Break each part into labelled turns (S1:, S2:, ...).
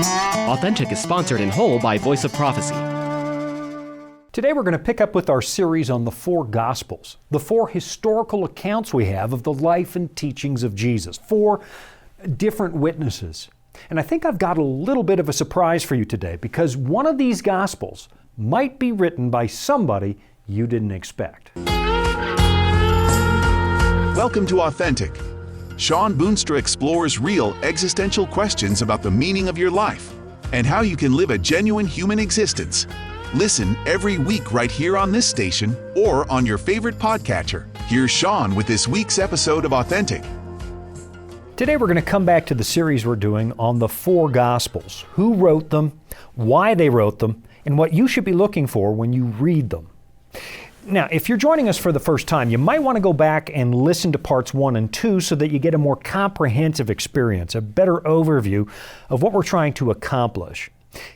S1: Authentic is sponsored in whole by Voice of Prophecy.
S2: Today we're going to pick up with our series on the four Gospels, the four historical accounts we have of the life and teachings of Jesus, four different witnesses. And I think I've got a little bit of a surprise for you today because one of these Gospels might be written by somebody you didn't expect.
S3: Welcome to Authentic. Shawn Boonstra explores real existential questions about the meaning of your life and how you can live a genuine human existence. Listen every week right here on this station or on your favorite podcatcher. Here's Shawn with this week's episode of Authentic.
S2: Today we're going to come back to the series we're doing on the four Gospels, who wrote them, why they wrote them, and what you should be looking for when you read them. Now, if you're joining us for the first time, you might want to go back and listen to parts 1 and 2 so that you get a more comprehensive experience, a better overview of what we're trying to accomplish.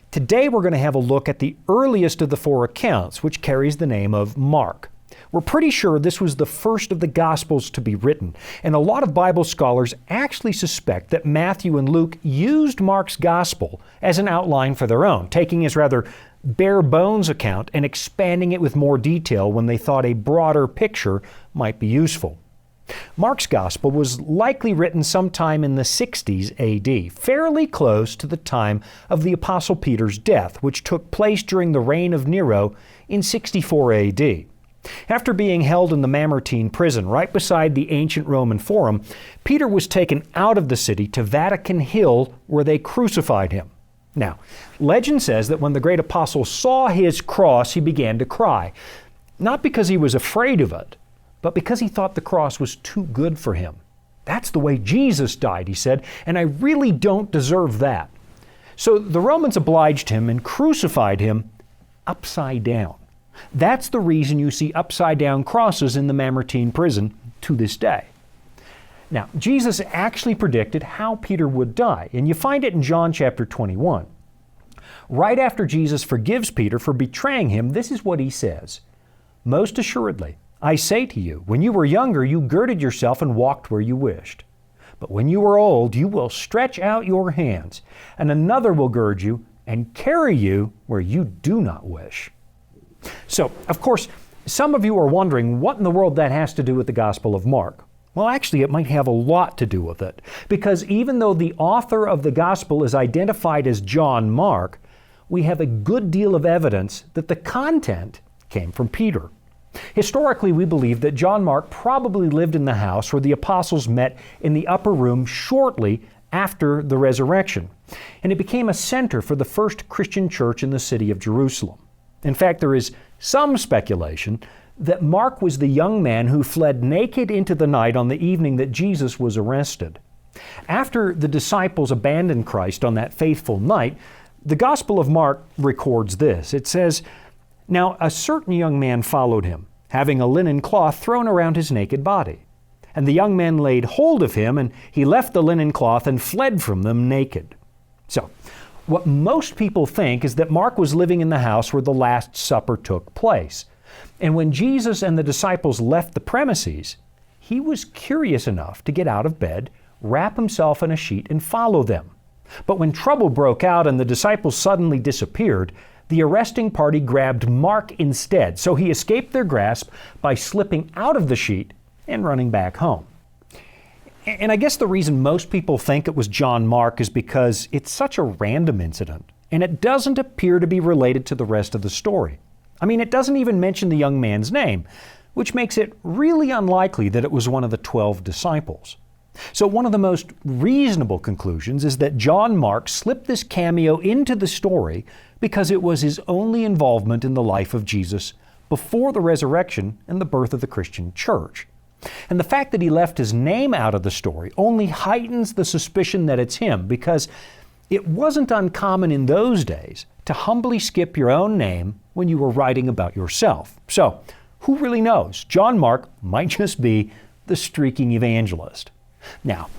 S2: Today we're going to have a look at the earliest of the four accounts, which carries the name of Mark. We're pretty sure this was the first of the Gospels to be written, and a lot of Bible scholars actually suspect that Matthew and Luke used Mark's Gospel as an outline for their own, taking his rather bare bones account and expanding it with more detail when they thought a broader picture might be useful. Mark's Gospel was likely written sometime in the 60s AD, fairly close to the time of the Apostle Peter's death, which took place during the reign of Nero in 64 AD. After being held in the Mamertine prison right beside the ancient Roman Forum, Peter was taken out of the city to Vatican Hill where they crucified him. Now, legend says that when the great apostle saw his cross, he began to cry. Not because he was afraid of it, but because he thought the cross was too good for him. That's the way Jesus died, he said, and I really don't deserve that. So the Romans obliged him and crucified him upside down. That's the reason you see upside down crosses in the Mamertine prison to this day. Now, Jesus actually predicted how Peter would die, and you find it in John chapter 21. Right after Jesus forgives Peter for betraying him, this is what he says, "Most assuredly, I say to you, when you were younger, you girded yourself and walked where you wished. But when you are old, you will stretch out your hands, and another will gird you and carry you where you do not wish." So, of course, some of you are wondering what in the world that has to do with the Gospel of Mark. Well, actually, it might have a lot to do with it, because even though the author of the Gospel is identified as John Mark, we have a good deal of evidence that the content came from Peter. Historically, we believe that John Mark probably lived in the house where the apostles met in the upper room shortly after the resurrection, and it became a center for the first Christian church in the city of Jerusalem. In fact, there is some speculation that Mark was the young man who fled naked into the night on the evening that Jesus was arrested. After the disciples abandoned Christ on that faithful night, the Gospel of Mark records this. It says, "Now a certain young man followed him, having a linen cloth thrown around his naked body. And the young man laid hold of him, and he left the linen cloth and fled from them naked." So, what most people think is that Mark was living in the house where the Last Supper took place. And when Jesus and the disciples left the premises, he was curious enough to get out of bed, wrap himself in a sheet, and follow them. But when trouble broke out and the disciples suddenly disappeared, the arresting party grabbed Mark instead, so he escaped their grasp by slipping out of the sheet and running back home. And I guess the reason most people think it was John Mark is because it's such a random incident, and it doesn't appear to be related to the rest of the story. I mean, it doesn't even mention the young man's name, which makes it really unlikely that it was one of the 12 disciples. So one of the most reasonable conclusions is that John Mark slipped this cameo into the story because it was his only involvement in the life of Jesus before the resurrection and the birth of the Christian church. And the fact that he left his name out of the story only heightens the suspicion that it's him, because it wasn't uncommon in those days to humbly skip your own name when you were writing about yourself. So, who really knows? John Mark might just be the streaking evangelist. Now,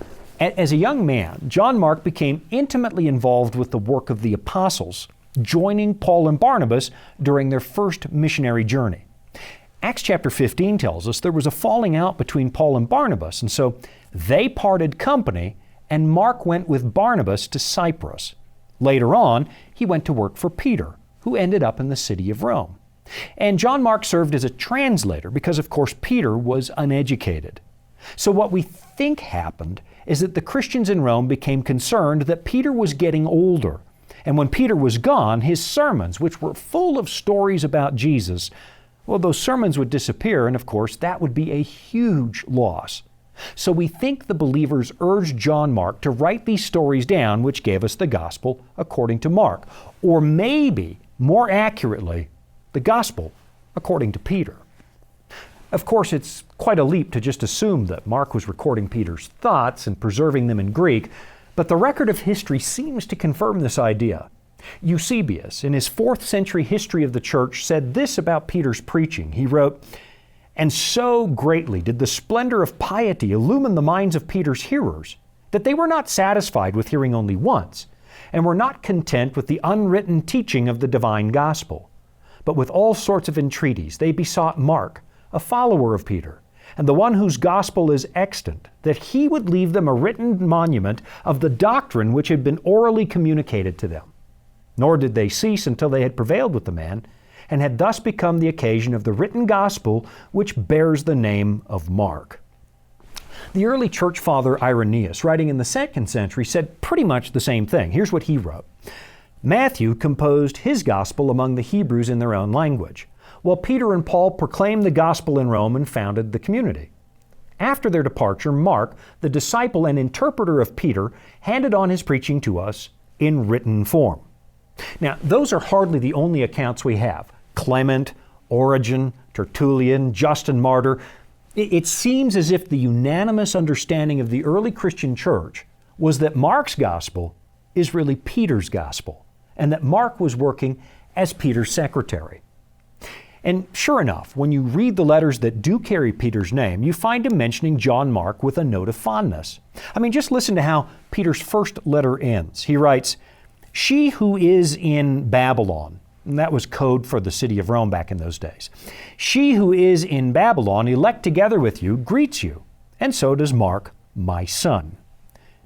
S2: as a young man, John Mark became intimately involved with the work of the apostles, joining Paul and Barnabas during their first missionary journey. Acts chapter 15 tells us there was a falling out between Paul and Barnabas, and so they parted company, and Mark went with Barnabas to Cyprus. Later on, he went to work for Peter, who ended up in the city of Rome. And John Mark served as a translator because, of course, Peter was uneducated. So what we think happened is that the Christians in Rome became concerned that Peter was getting older. And when Peter was gone, his sermons, which were full of stories about Jesus, well, those sermons would disappear, and of course, that would be a huge loss. So we think the believers urged John Mark to write these stories down, which gave us the gospel according to Mark. Or maybe, more accurately, the gospel according to Peter. Of course, it's quite a leap to just assume that Mark was recording Peter's thoughts and preserving them in Greek, but the record of history seems to confirm this idea. Eusebius, in his 4th century history of the church, said this about Peter's preaching. He wrote, "And so greatly did the splendor of piety illumine the minds of Peter's hearers, that they were not satisfied with hearing only once, and were not content with the unwritten teaching of the divine gospel. But with all sorts of entreaties they besought Mark, a follower of Peter, and the one whose gospel is extant, that he would leave them a written monument of the doctrine which had been orally communicated to them. Nor did they cease until they had prevailed with the man, and had thus become the occasion of the written gospel which bears the name of Mark." The early church father Irenaeus, writing in the 2nd century, said pretty much the same thing. Here's what he wrote. "Matthew composed his gospel among the Hebrews in their own language, while Peter and Paul proclaimed the gospel in Rome and founded the community. After their departure, Mark, the disciple and interpreter of Peter, handed on his preaching to us in written form." Now, those are hardly the only accounts we have. Clement, Origen, Tertullian, Justin Martyr. It seems as if the unanimous understanding of the early Christian church was that Mark's gospel is really Peter's gospel, and that Mark was working as Peter's secretary. And sure enough, when you read the letters that do carry Peter's name, you find him mentioning John Mark with a note of fondness. I mean, just listen to how Peter's first letter ends. He writes, "She who is in Babylon," and that was code for the city of Rome back in those days, "she who is in Babylon, elect together with you, greets you, and so does Mark, my son."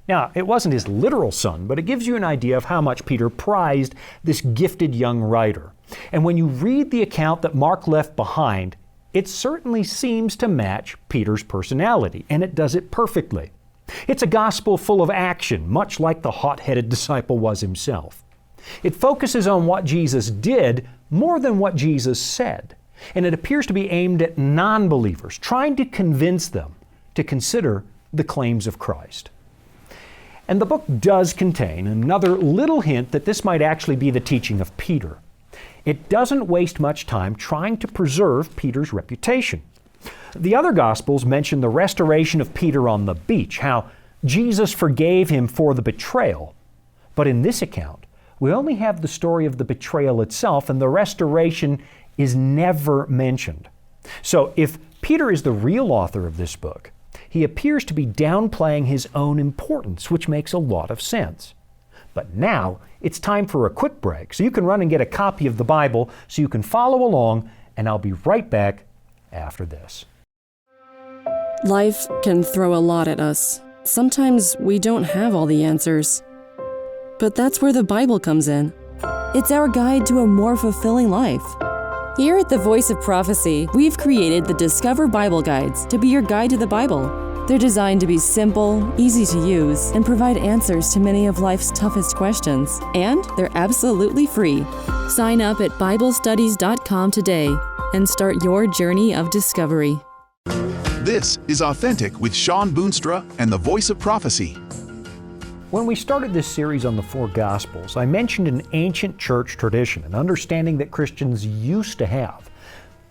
S2: Now, it wasn't his literal son, but it gives you an idea of how much Peter prized this gifted young writer. And when you read the account that Mark left behind, it certainly seems to match Peter's personality, and it does it perfectly. It's a gospel full of action, much like the hot-headed disciple was himself. It focuses on what Jesus did more than what Jesus said, and it appears to be aimed at non-believers, trying to convince them to consider the claims of Christ. And the book does contain another little hint that this might actually be the teaching of Peter. It doesn't waste much time trying to preserve Peter's reputation. The other Gospels mention the restoration of Peter on the beach, how Jesus forgave him for the betrayal. But in this account, we only have the story of the betrayal itself, and the restoration is never mentioned. So if Peter is the real author of this book, he appears to be downplaying his own importance, which makes a lot of sense. But now it's time for a quick break, so you can run and get a copy of the Bible so you can follow along, and I'll be right back after this.
S4: Life can throw a lot at us. Sometimes we don't have all the answers. But that's where the Bible comes in. It's our guide to a more fulfilling life. Here at the Voice of Prophecy, we've created the Discover Bible Guides to be your guide to the Bible. They're designed to be simple, easy to use, and provide answers to many of life's toughest questions. And they're absolutely free. Sign up at BibleStudies.com today and start your journey of discovery.
S3: This is Authentic with Shawn Boonstra and the Voice of Prophecy.
S2: When we started this series on the four Gospels, I mentioned an ancient church tradition, an understanding that Christians used to have,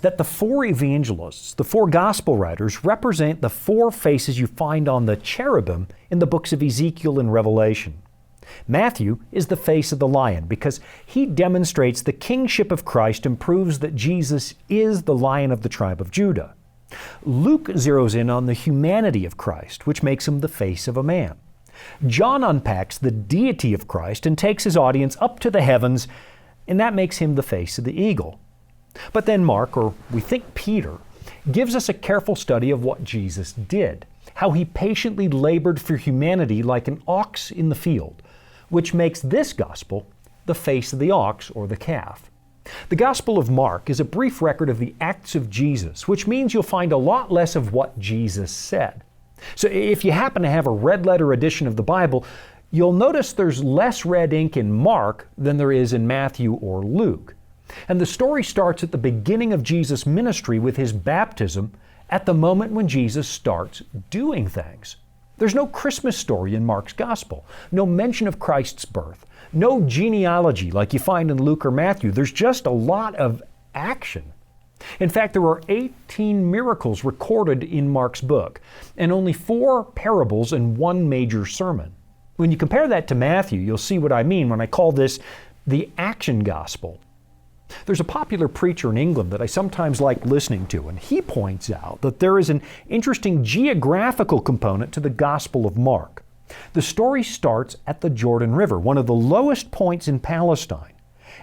S2: that the four evangelists, the four Gospel writers, represent the four faces you find on the cherubim in the books of Ezekiel and Revelation. Matthew is the face of the lion because he demonstrates the kingship of Christ and proves that Jesus is the Lion of the tribe of Judah. Luke zeroes in on the humanity of Christ, which makes him the face of a man. John unpacks the deity of Christ and takes his audience up to the heavens, and that makes him the face of the eagle. But then Mark, or we think Peter, gives us a careful study of what Jesus did, how he patiently labored for humanity like an ox in the field, which makes this gospel the face of the ox or the calf. The Gospel of Mark is a brief record of the acts of Jesus, which means you'll find a lot less of what Jesus said. So if you happen to have a red letter edition of the Bible, you'll notice there's less red ink in Mark than there is in Matthew or Luke. And the story starts at the beginning of Jesus' ministry with his baptism at the moment when Jesus starts doing things. There's no Christmas story in Mark's Gospel, no mention of Christ's birth, no genealogy like you find in Luke or Matthew. There's just a lot of action. In fact, there are 18 miracles recorded in Mark's book, and only 4 parables and 1 major sermon. When you compare that to Matthew, you'll see what I mean when I call this the action gospel. There's a popular preacher in England that I sometimes like listening to, and he points out that there is an interesting geographical component to the Gospel of Mark. The story starts at the Jordan River, one of the lowest points in Palestine,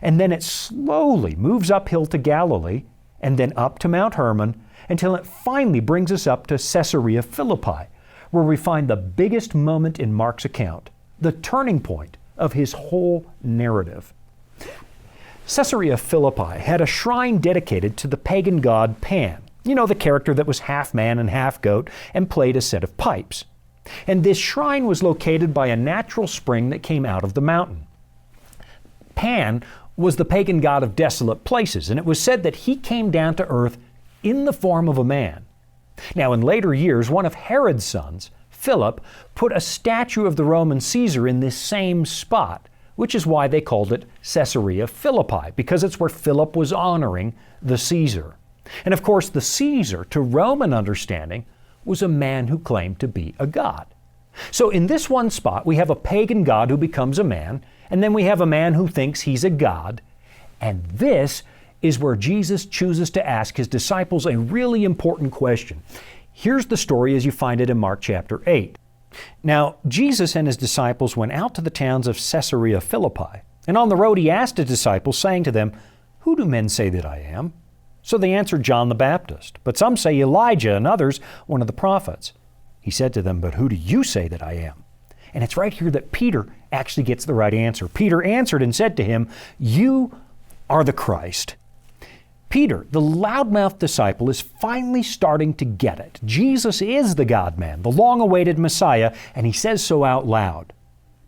S2: and then it slowly moves uphill to Galilee and then up to Mount Hermon until it finally brings us up to Caesarea Philippi, where we find the biggest moment in Mark's account, the turning point of his whole narrative. Caesarea Philippi had a shrine dedicated to the pagan god Pan, the character that was half man and half goat and played a set of pipes. And this shrine was located by a natural spring that came out of the mountain. Pan was the pagan god of desolate places, and it was said that he came down to earth in the form of a man. Now, in later years, one of Herod's sons, Philip, put a statue of the Roman Caesar in this same spot, which is why they called it Caesarea Philippi, because it's where Philip was honoring the Caesar. And of course, the Caesar, to Roman understanding, was a man who claimed to be a god. So in this one spot, we have a pagan god who becomes a man, and then we have a man who thinks he's a god. And this is where Jesus chooses to ask his disciples a really important question. Here's the story as you find it in Mark chapter 8. Now, Jesus and his disciples went out to the towns of Caesarea Philippi, and on the road he asked his disciples, saying to them, "Who do men say that I am?" So they answered, "John the Baptist, but some say Elijah, and others one of the prophets." He said to them, "But who do you say that I am?" And it's right here that Peter actually gets the right answer. Peter answered and said to him, "You are the Christ." Peter, the loudmouth disciple, is finally starting to get it. Jesus is the God-man, the long-awaited Messiah, and he says so out loud.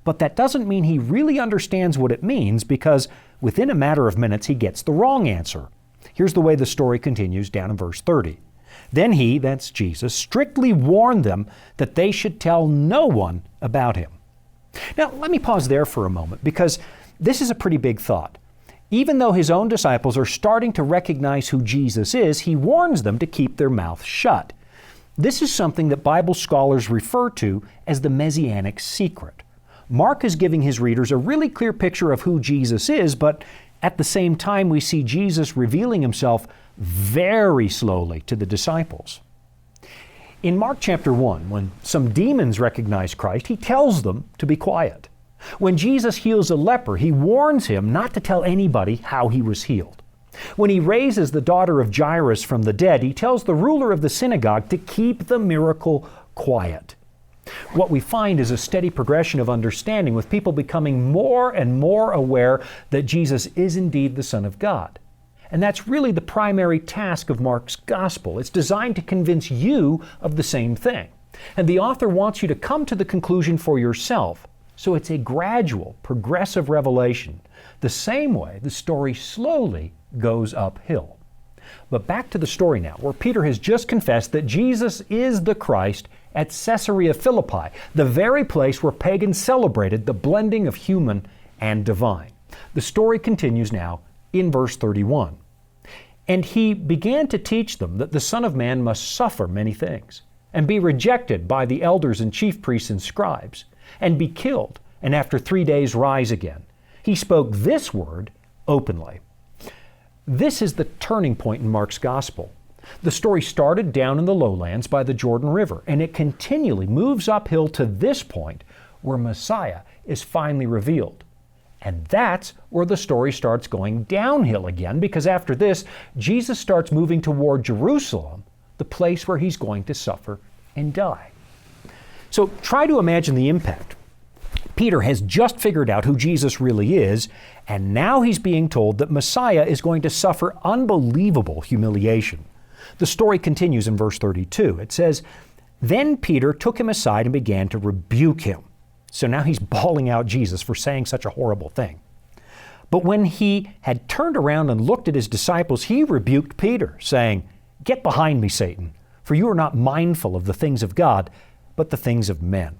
S2: But that doesn't mean he really understands what it means, because within a matter of minutes he gets the wrong answer. Here's the way the story continues down in verse 30. Then he, that's Jesus, strictly warned them that they should tell no one about him. Now, let me pause there for a moment, because this is a pretty big thought. Even though his own disciples are starting to recognize who Jesus is, he warns them to keep their mouth shut. This is something that Bible scholars refer to as the Messianic secret. Mark is giving his readers a really clear picture of who Jesus is, but at the same time we see Jesus revealing himself very slowly to the disciples. In Mark chapter 1, when some demons recognize Christ, he tells them to be quiet. When Jesus heals a leper, he warns him not to tell anybody how he was healed. When he raises the daughter of Jairus from the dead, he tells the ruler of the synagogue to keep the miracle quiet. What we find is a steady progression of understanding, with people becoming more and more aware that Jesus is indeed the Son of God. And that's really the primary task of Mark's Gospel. It's designed to convince you of the same thing. And the author wants you to come to the conclusion for yourself. So it's a gradual, progressive revelation, the same way the story slowly goes uphill. But back to the story now, where Peter has just confessed that Jesus is the Christ at Caesarea Philippi, the very place where pagans celebrated the blending of human and divine. The story continues now in verse 31. And he began to teach them that the Son of Man must suffer many things, and be rejected by the elders and chief priests and scribes, and be killed, and after 3 days rise again. He spoke this word openly. This is the turning point in Mark's Gospel. The story started down in the lowlands by the Jordan River, and it continually moves uphill to this point where Messiah is finally revealed. And that's where the story starts going downhill again, because after this, Jesus starts moving toward Jerusalem, the place where he's going to suffer and die. So try to imagine the impact. Peter has just figured out who Jesus really is, and now he's being told that Messiah is going to suffer unbelievable humiliation. The story continues in verse 32. It says, "Then Peter took him aside and began to rebuke him." So now he's bawling out Jesus for saying such a horrible thing. But when he had turned around and looked at his disciples, he rebuked Peter, saying, "Get behind me, Satan, for you are not mindful of the things of God, but the things of men."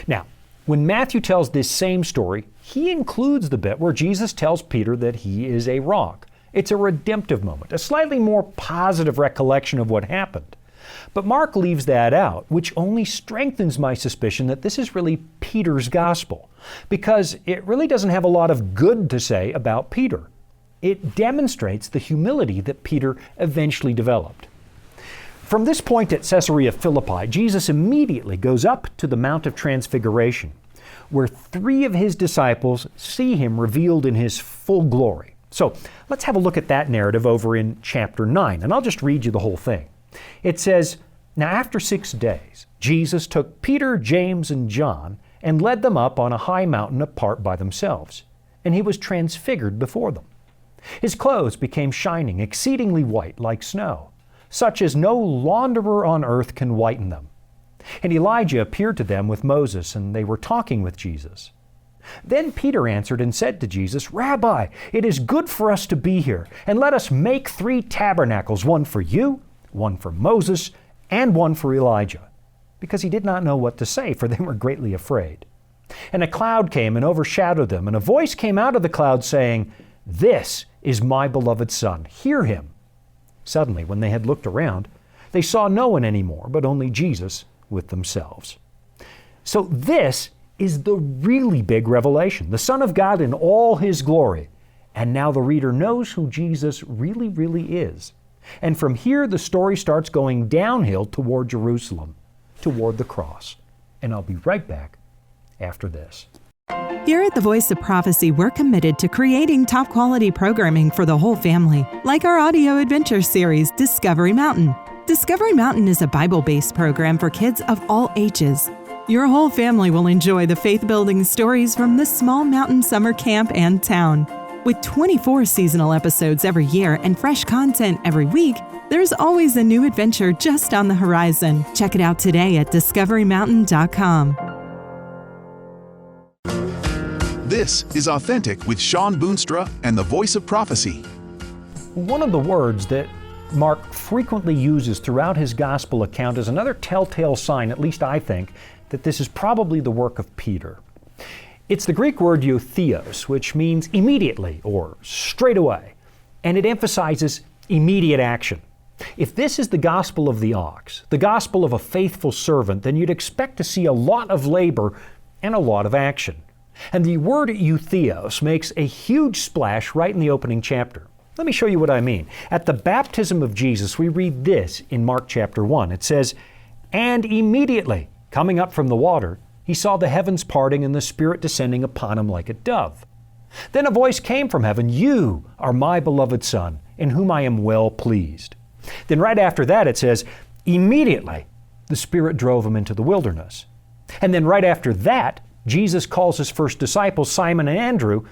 S2: Now, when Matthew tells this same story, he includes the bit where Jesus tells Peter that he is a rock. It's a redemptive moment, a slightly more positive recollection of what happened. But Mark leaves that out, which only strengthens my suspicion that this is really Peter's gospel, because it really doesn't have a lot of good to say about Peter. It demonstrates the humility that Peter eventually developed. From this point at Caesarea Philippi, Jesus immediately goes up to the Mount of Transfiguration, where 3 of his disciples see him revealed in his full glory. So let's have a look at that narrative over in chapter 9, and I'll just read you the whole thing. It says, "Now after 6 days, Jesus took Peter, James, and John and led them up on a high mountain apart by themselves, and he was transfigured before them. His clothes became shining, exceedingly white like snow, such as no launderer on earth can whiten them. And Elijah appeared to them with Moses, and they were talking with Jesus. Then Peter answered and said to Jesus, 'Rabbi, it is good for us to be here, and let us make 3 tabernacles, one for you, one for Moses, and one for Elijah,' because he did not know what to say, for they were greatly afraid. And a cloud came and overshadowed them, and a voice came out of the cloud saying, 'This is my beloved Son, hear him.' Suddenly, when they had looked around, they saw no one anymore, but only Jesus with themselves." So this is the really big revelation, the Son of God in all his glory. And now the reader knows who Jesus really, really is. And from here, the story starts going downhill toward Jerusalem, toward the cross. And I'll be right back after this.
S5: Here at the Voice of Prophecy, we're committed to creating top quality programming for the whole family, like our audio adventure series, Discovery Mountain. Discovery Mountain is a Bible-based program for kids of all ages. Your whole family will enjoy the faith-building stories from this small mountain summer camp and town. With 24 seasonal episodes every year and fresh content every week, there's always a new adventure just on the horizon. Check it out today at discoverymountain.com.
S3: This is Authentic with Shawn Boonstra and the Voice of Prophecy.
S2: One of the words that Mark frequently uses throughout his gospel account is another telltale sign, at least I think, that this is probably the work of Peter. It's the Greek word eutheos, which means immediately or straight away, and it emphasizes immediate action. If this is the gospel of the ox, the gospel of a faithful servant, then you'd expect to see a lot of labor and a lot of action. And the word eutheos makes a huge splash right in the opening chapter. Let me show you what I mean. At the baptism of Jesus, we read this in Mark chapter 1. It says, "And immediately, coming up from the water, he saw the heavens parting and the Spirit descending upon him like a dove. Then a voice came from heaven, 'You are my beloved Son, in whom I am well pleased.' Then right after that it says, 'Immediately the Spirit drove him into the wilderness.' And then right after that, Jesus calls his first disciples, Simon and Andrew,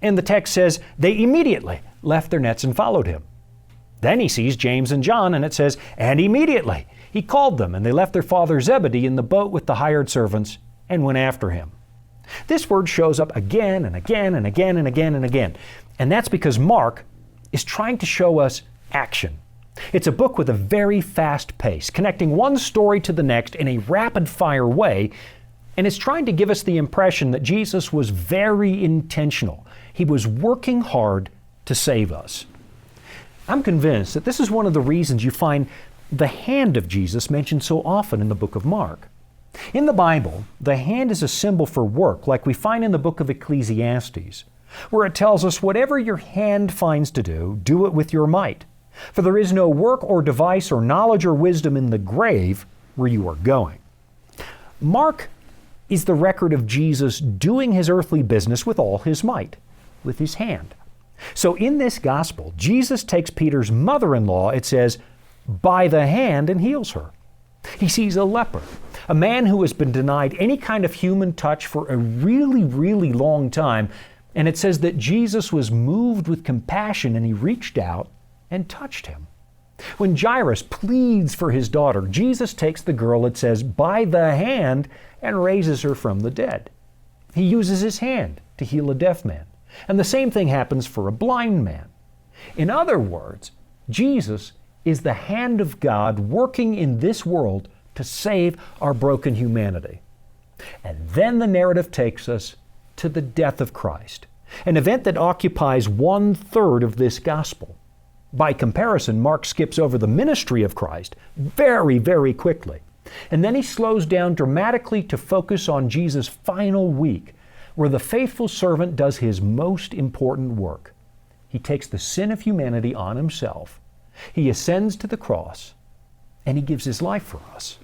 S2: and the text says they immediately left their nets and followed him. Then he sees James and John, and it says, 'And immediately he called them, and they left their father Zebedee in the boat with the hired servants and went after him.'" This word shows up again and again and again and again and again. And that's because Mark is trying to show us action. It's a book with a very fast pace, connecting one story to the next in a rapid-fire way, and it's trying to give us the impression that Jesus was very intentional. He was working hard to save us. I'm convinced that this is one of the reasons you find the hand of Jesus mentioned so often in the book of Mark. In the Bible, the hand is a symbol for work, like we find in the book of Ecclesiastes, where it tells us, "Whatever your hand finds to do, do it with your might. For there is no work or device or knowledge or wisdom in the grave where you are going." Mark is the record of Jesus doing his earthly business with all his might, with his hand. So in this gospel, Jesus takes Peter's mother-in-law, it says, by the hand and heals her. He sees a leper. a man who has been denied any kind of human touch for a really, really long time. And it says that Jesus was moved with compassion and he reached out and touched him. When Jairus pleads for his daughter, Jesus takes the girl, it says, by the hand and raises her from the dead. He uses his hand to heal a deaf man. And the same thing happens for a blind man. In other words, Jesus is the hand of God working in this world to save our broken humanity. And then the narrative takes us to the death of Christ, an event that occupies 1/3 of this gospel. By comparison, Mark skips over the ministry of Christ very, very quickly. And then he slows down dramatically to focus on Jesus' final week, where the faithful servant does his most important work. He takes the sin of humanity on himself. He ascends to the cross, and he gives his life for us.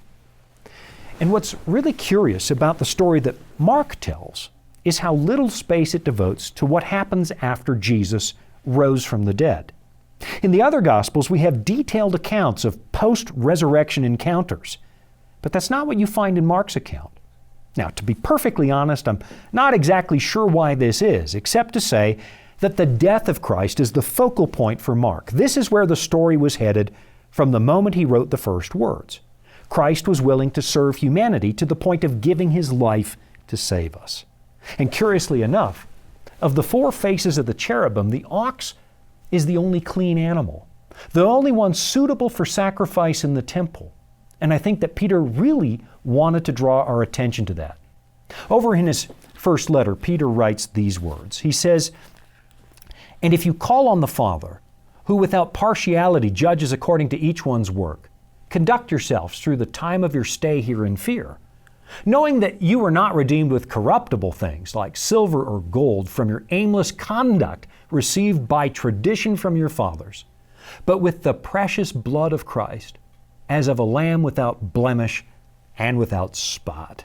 S2: And what's really curious about the story that Mark tells is how little space it devotes to what happens after Jesus rose from the dead. In the other Gospels, we have detailed accounts of post-resurrection encounters, but that's not what you find in Mark's account. Now, to be perfectly honest, I'm not exactly sure why this is, except to say that the death of Christ is the focal point for Mark. This is where the story was headed from the moment he wrote the first words. Christ was willing to serve humanity to the point of giving his life to save us. And curiously enough, of the 4 faces of the cherubim, the ox is the only clean animal, the only one suitable for sacrifice in the temple. And I think that Peter really wanted to draw our attention to that. Over in his first letter, Peter writes these words. He says, "And if you call on the Father, who without partiality judges according to each one's work, conduct yourselves through the time of your stay here in fear, knowing that you are not redeemed with corruptible things like silver or gold from your aimless conduct received by tradition from your fathers, but with the precious blood of Christ, as of a lamb without blemish and without spot."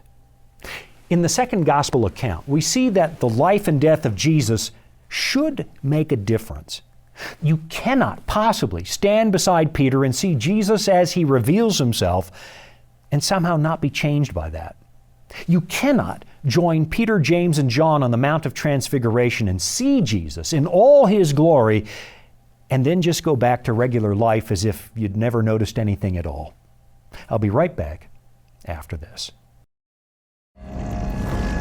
S2: In the second gospel account, we see that the life and death of Jesus should make a difference. You cannot possibly stand beside Peter and see Jesus as he reveals himself and somehow not be changed by that. You cannot join Peter, James, and John on the Mount of Transfiguration and see Jesus in all his glory and then just go back to regular life as if you'd never noticed anything at all. I'll be right back after this.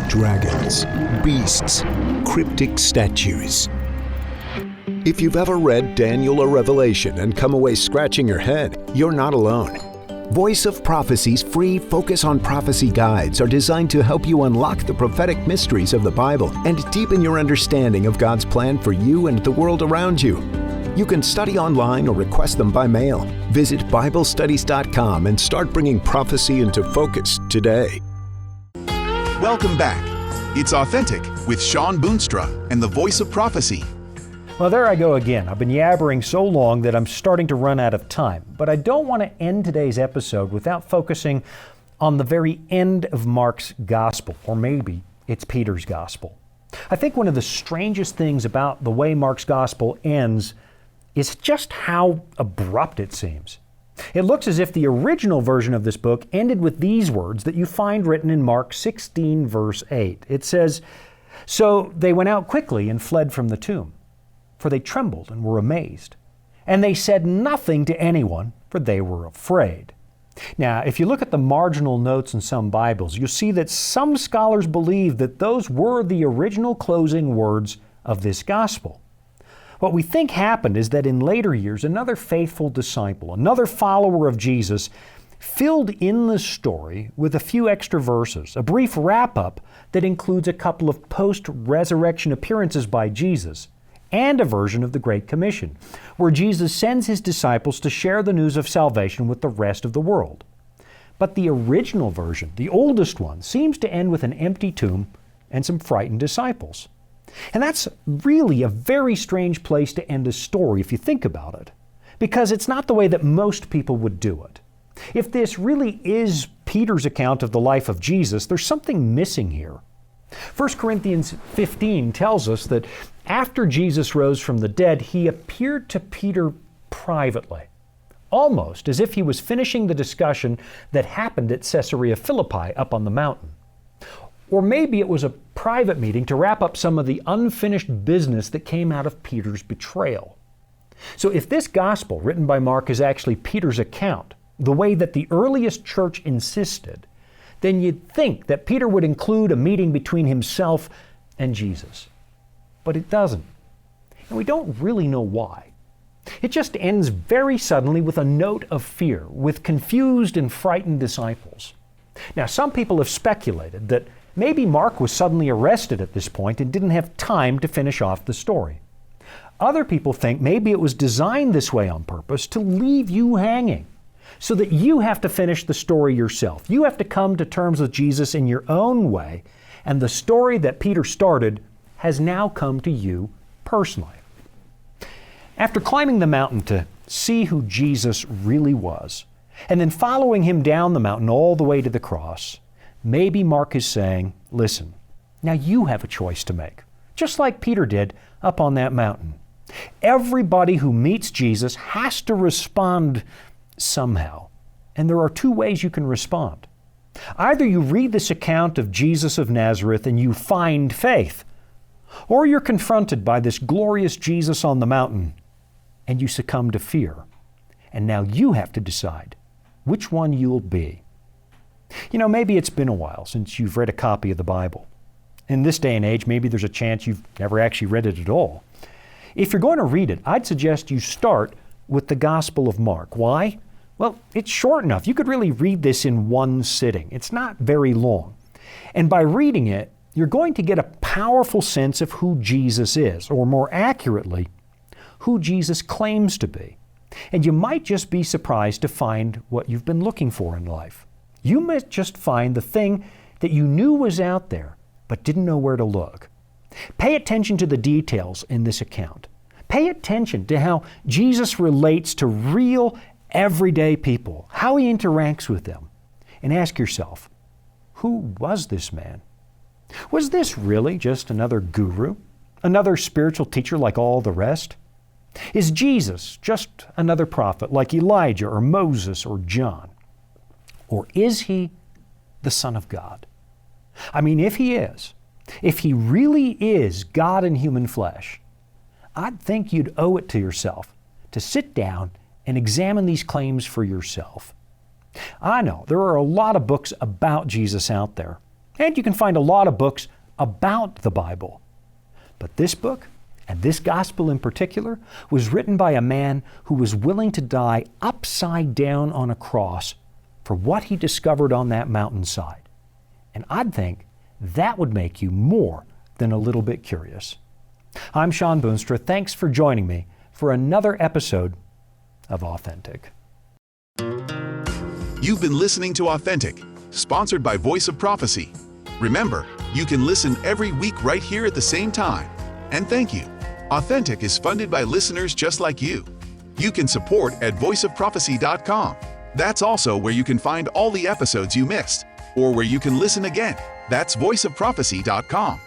S6: Dragons, beasts, cryptic statues. If you've ever read Daniel or Revelation and come away scratching your head, you're not alone. Voice of Prophecy's free Focus on Prophecy guides are designed to help you unlock the prophetic mysteries of the Bible and deepen your understanding of God's plan for you and the world around you. You can study online or request them by mail. Visit BibleStudies.com and start bringing prophecy into focus today.
S3: Welcome back. It's Authentic with Shawn Boonstra and the Voice of Prophecy.
S2: Well, there I go again. I've been yabbering so long that I'm starting to run out of time. But I don't want to end today's episode without focusing on the very end of Mark's gospel, or maybe it's Peter's gospel. I think one of the strangest things about the way Mark's gospel ends is just how abrupt it seems. It looks as if the original version of this book ended with these words that you find written in Mark 16, verse 8. It says, "So they went out quickly and fled from the tomb, for they trembled and were amazed. And they said nothing to anyone, for they were afraid." Now, if you look at the marginal notes in some Bibles, you'll see that some scholars believe that those were the original closing words of this gospel. What we think happened is that in later years, another faithful disciple, another follower of Jesus, filled in the story with a few extra verses, a brief wrap-up that includes a couple of post-resurrection appearances by Jesus, and a version of the Great Commission, where Jesus sends his disciples to share the news of salvation with the rest of the world. But the original version, the oldest one, seems to end with an empty tomb and some frightened disciples. And that's really a very strange place to end a story if you think about it, because it's not the way that most people would do it. If this really is Peter's account of the life of Jesus, there's something missing here. 1 Corinthians 15 tells us that after Jesus rose from the dead, he appeared to Peter privately. almost as if he was finishing the discussion that happened at Caesarea Philippi up on the mountain. Or maybe it was a private meeting to wrap up some of the unfinished business that came out of Peter's betrayal. So if this gospel written by Mark is actually Peter's account, the way that the earliest church insisted, then you'd think that Peter would include a meeting between himself and Jesus. But it doesn't. And we don't really know why. It just ends very suddenly with a note of fear, with confused and frightened disciples. Now, some people have speculated that maybe Mark was suddenly arrested at this point and didn't have time to finish off the story. Other people think maybe it was designed this way on purpose to leave you hanging, so that you have to finish the story yourself. You have to come to terms with Jesus in your own way, and the story that Peter started has now come to you personally. After climbing the mountain to see who Jesus really was, and then following him down the mountain all the way to the cross, maybe Mark is saying, listen, now you have a choice to make, just like Peter did up on that mountain. Everybody who meets Jesus has to respond somehow, and there are two ways you can respond. Either you read this account of Jesus of Nazareth and you find faith, or you're confronted by this glorious Jesus on the mountain and you succumb to fear. And now you have to decide which one you'll be. You know, maybe it's been a while since you've read a copy of the Bible. In this day and age, maybe there's a chance you've never actually read it at all. If you're going to read it, I'd suggest you start with the Gospel of Mark. Why? Well, it's short enough. You could really read this in one sitting. It's not very long. And by reading it, you're going to get a powerful sense of who Jesus is, or more accurately, who Jesus claims to be. And you might just be surprised to find what you've been looking for in life. You might just find the thing that you knew was out there, but didn't know where to look. Pay attention to the details in this account. Pay attention to how Jesus relates to real, everyday people, how he interacts with them. And ask yourself, who was this man? Was this really just another guru? Another spiritual teacher like all the rest? Is Jesus just another prophet like Elijah or Moses or John? Or is he the Son of God? I mean, if he really is God in human flesh, I'd think you'd owe it to yourself to sit down and examine these claims for yourself. I know there are a lot of books about Jesus out there, and you can find a lot of books about the Bible. But this book, and this gospel in particular, was written by a man who was willing to die upside down on a cross for what he discovered on that mountainside. And I'd think that would make you more than a little bit curious. I'm Shawn Boonstra. Thanks for joining me for another episode of Authentic.
S3: You've been listening to Authentic, sponsored by Voice of Prophecy. Remember, you can listen every week right here at the same time. And thank you. Authentic is funded by listeners just like you. You can support at voiceofprophecy.com. That's also where you can find all the episodes you missed, or where you can listen again. That's voiceofprophecy.com.